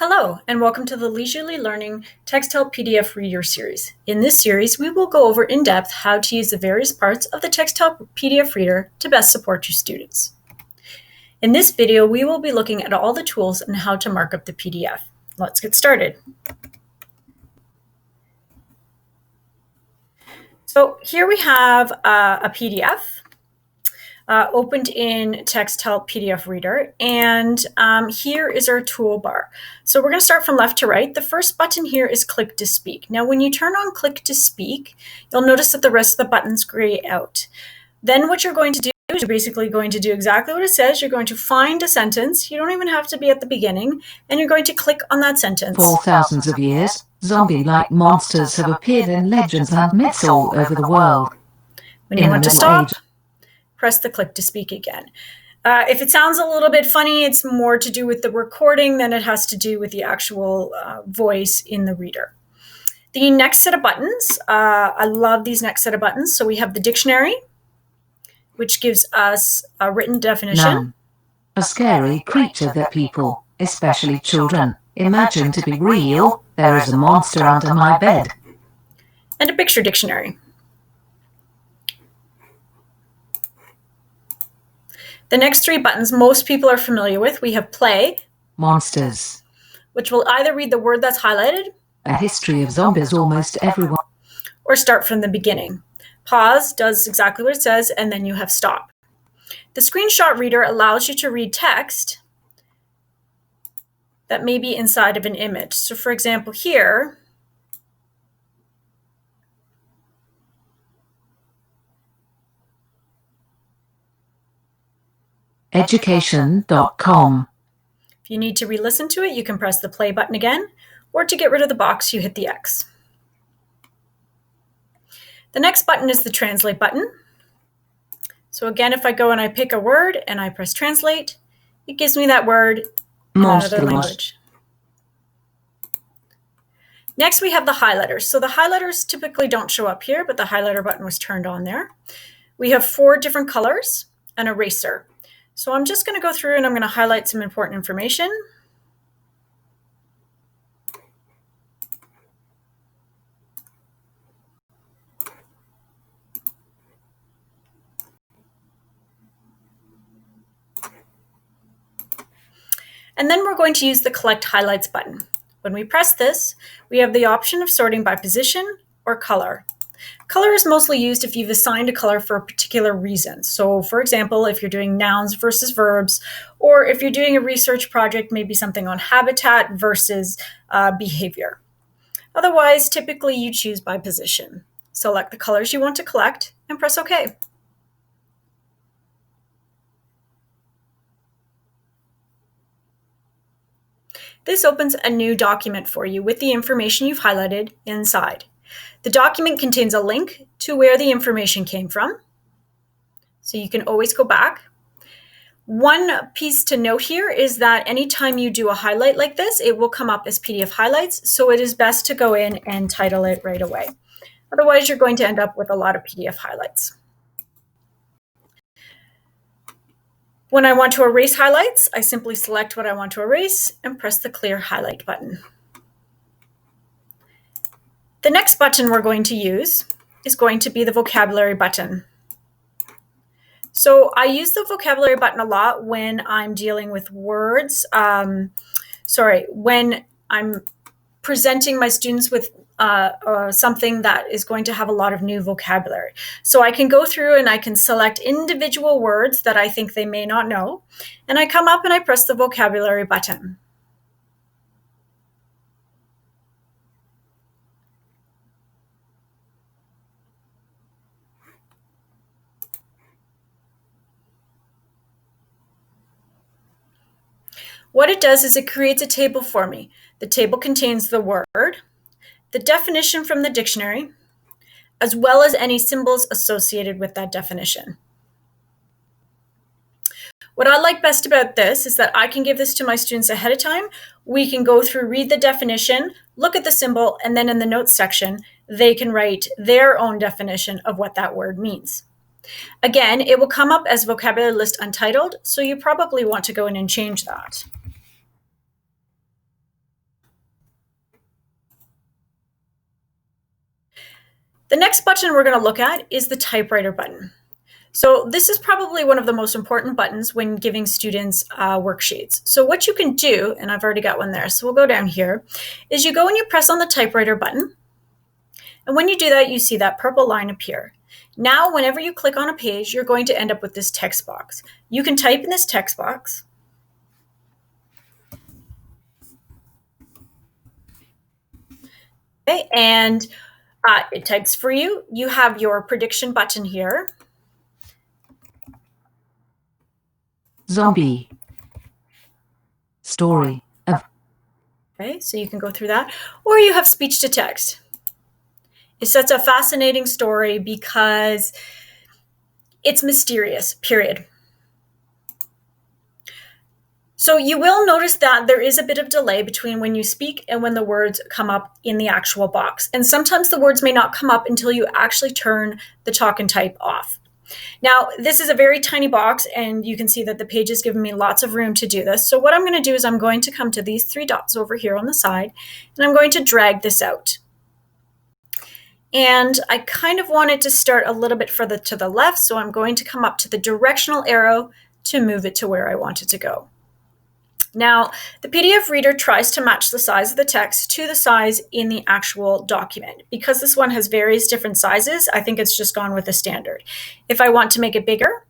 Hello, and welcome to the Leisurely Learning Texthelp PDF Reader series. In this series, we will go over in depth how to use the various parts of the Texthelp PDF Reader to best support your students. In this video, we will be looking at all the tools and how to mark up the PDF. Let's get started. So here we have a PDF. Opened in Texthelp PDF Reader, and here is our toolbar. So we're going to start from left to right. The first button here is Click to Speak. Now, when you turn on Click to Speak, you'll notice that the rest of the buttons gray out. Then what you're going to do is you're basically going to do exactly what it says. You're going to find a sentence. You don't even have to be at the beginning, and you're going to click on that sentence. For thousands of years, zombie-like monsters have appeared in legends and myths all over the world. When you want to stop, press the Click to Speak again. If it sounds a little bit funny, it's more to do with the recording than it has to do with the actual voice in the reader. The next set of buttons, I love these next set of buttons. So we have the dictionary, which gives us a written definition. Noun. A scary creature that people, especially children, imagine to be real. There is a monster under my bed. And a picture dictionary. The next three buttons most people are familiar with. We have play, monsters, which will either read the word that's highlighted, a history of zombies almost everyone, or start from the beginning. Pause does exactly what it says, and then you have stop. The screenshot reader allows you to read text that may be inside of an image. So for example, here, education.com. If you need to re-listen to it, you can press the play button again, or to get rid of the box, you hit the X. The next button is the translate button. So again, if I go and I pick a word and I press translate, it gives me that word in another language. Next, we have the highlighters. So the highlighters typically don't show up here, but the highlighter button was turned on there. We have 4 different colors, an eraser. So I'm just going to go through and I'm going to highlight some important information. And then we're going to use the Collect Highlights button. When we press this, we have the option of sorting by position or color. Color is mostly used if you've assigned a color for a particular reason. So for example, if you're doing nouns versus verbs, or if you're doing a research project, maybe something on habitat versus behavior. Otherwise, typically you choose by position. Select the colors you want to collect and press OK. This opens a new document for you with the information you've highlighted inside. The document contains a link to where the information came from, so you can always go back. One piece to note here is that anytime you do a highlight like this, it will come up as PDF highlights, so it is best to go in and title it right away. Otherwise, you're going to end up with a lot of PDF highlights. When I want to erase highlights, I simply select what I want to erase and press the Clear Highlight button. The next button we're going to use is going to be the vocabulary button. So I use the vocabulary button a lot when I'm dealing with words. When I'm presenting my students with something that is going to have a lot of new vocabulary. So I can go through and I can select individual words that I think they may not know. And I come up and I press the vocabulary button. What it does is it creates a table for me. The table contains the word, the definition from the dictionary, as well as any symbols associated with that definition. What I like best about this is that I can give this to my students ahead of time. We can go through, read the definition, look at the symbol, and then in the notes section, they can write their own definition of what that word means. Again, it will come up as vocabulary list untitled, so you probably want to go in and change that. The next button we're going to look at is the typewriter button. So this is probably one of the most important buttons when giving students worksheets. So what you can do, and I've already got one there, so we'll go down here, is you go and you press on the typewriter button. And when you do that, you see that purple line appear. Now, whenever you click on a page, you're going to end up with this text box. You can type in this text box. Okay, and it types for you. You have your prediction button here. Zombie. Story of. Okay, so you can go through that. Or you have speech to text. It's such a fascinating story because it's mysterious, period. So you will notice that there is a bit of delay between when you speak and when the words come up in the actual box. And sometimes the words may not come up until you actually turn the talk and type off. Now, this is a very tiny box, and you can see that the page has given me lots of room to do this. So what I'm going to do is I'm going to come to these 3 dots over here on the side, and I'm going to drag this out. And I kind of want it to start a little bit further to the left, so I'm going to come up to the directional arrow to move it to where I want it to go. Now, the PDF Reader tries to match the size of the text to the size in the actual document. Because this one has various different sizes, I think it's just gone with the standard. If I want to make it bigger,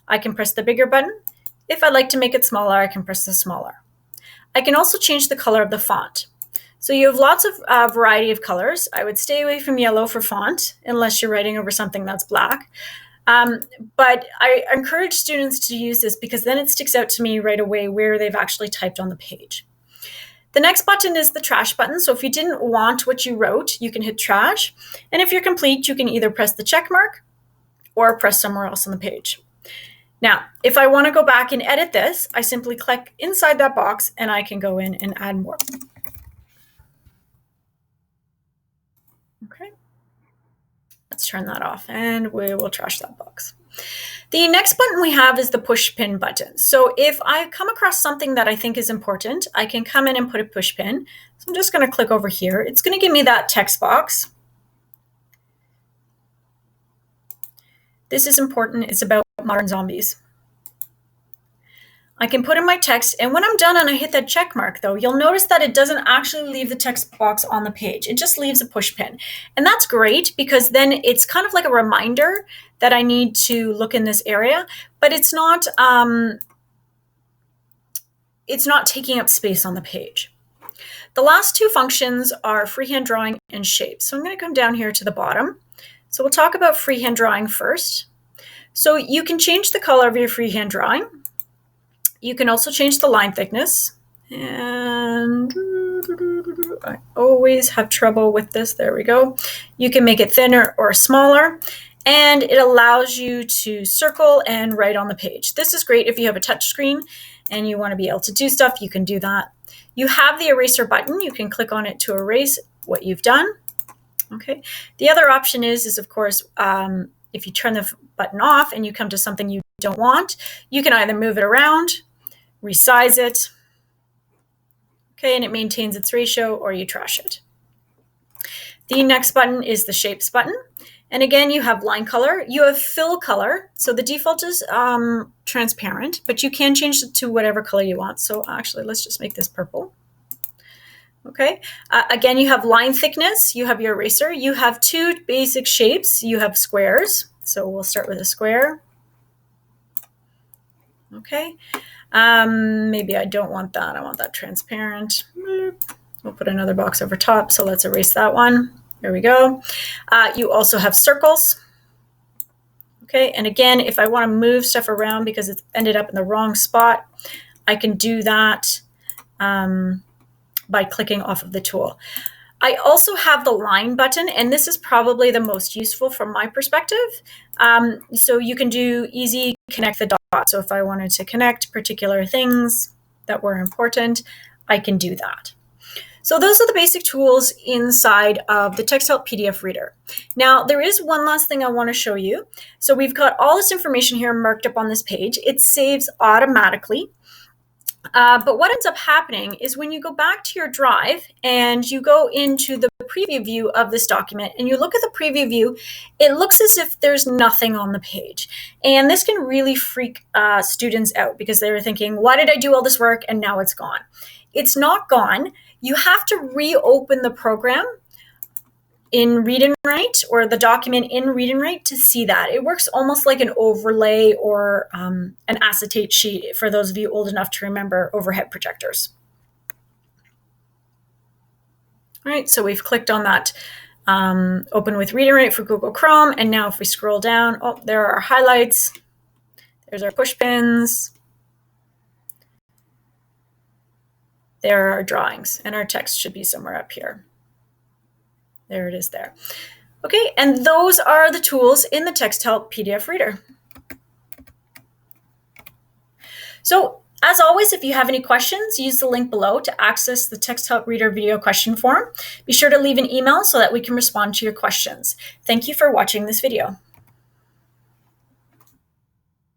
I can press the bigger button. If I'd like to make it smaller, I can press the smaller. I can also change the color of the font. So you have lots of variety of colors. I would stay away from yellow for font, unless you're writing over something that's black. But I encourage students to use this because then it sticks out to me right away where they've actually typed on the page. The next button is the trash button. So if you didn't want what you wrote, you can hit trash. And if you're complete, you can either press the check mark or press somewhere else on the page. Now, if I want to go back and edit this, I simply click inside that box and I can go in and add more. Okay. Let's turn that off and we will trash that box. The next button we have is the Pushpin button. So if I come across something that I think is important, I can come in and put a Pushpin. So I'm just going to click over here. It's going to give me that text box. This is important. It's about modern zombies. I can put in my text, and when I'm done and I hit that check mark, though, you'll notice that it doesn't actually leave the text box on the page. It just leaves a Pushpin. And that's great because then it's kind of like a reminder that I need to look in this area, but it's not taking up space on the page. The last 2 functions are freehand drawing and shapes. So I'm going to come down here to the bottom. So we'll talk about freehand drawing first. So you can change the color of your freehand drawing. You can also change the line thickness, and I always have trouble with this. There we go. You can make it thinner or smaller, and it allows you to circle and write on the page. This is great if you have a touch screen and you want to be able to do stuff, you can do that. You have the eraser button. You can click on it to erase what you've done. Okay. The other option is of course, if you turn the button off and you come to something you don't want, you can either move it around, resize it, okay, and it maintains its ratio, or you trash it. The next button is the shapes button. And again, you have line color, you have fill color. So the default is transparent, but you can change it to whatever color you want. So actually, let's just make this purple. Okay, again, you have line thickness, you have your eraser, you have 2 basic shapes, you have squares. So we'll start with a square. Okay, maybe I don't want that. I want that transparent. We'll put another box over top. So let's erase that one. There we go. You also have circles. Okay, and again, if I want to move stuff around because it's ended up in the wrong spot, I can do that by clicking off of the tool. I also have the line button, and this is probably the most useful from my perspective. So you can do easy connect the dots. So if I wanted to connect particular things that were important, I can do that. So those are the basic tools inside of the Texthelp PDF Reader. Now, there is one last thing I want to show you. So we've got all this information here marked up on this page. It saves automatically. But what ends up happening is when you go back to your drive and you go into the preview view of this document and you look at the preview view, it looks as if there's nothing on the page. And this can really freak students out because they're thinking, why did I do all this work and now it's gone? It's not gone. You have to reopen the program in Read and Write, or the document in Read and Write, to see that. It works almost like an overlay or an acetate sheet for those of you old enough to remember overhead projectors. All right, so we've clicked on that open with Read and Write for Google Chrome, and now if we scroll down, oh, there are our highlights. There's our pushpins. There are our drawings, and our text should be somewhere up here. There it is there. Okay, and those are the tools in the Texthelp PDF Reader. So, as always, if you have any questions, use the link below to access the Texthelp Reader video question form. Be sure to leave an email so that we can respond to your questions. Thank you for watching this video.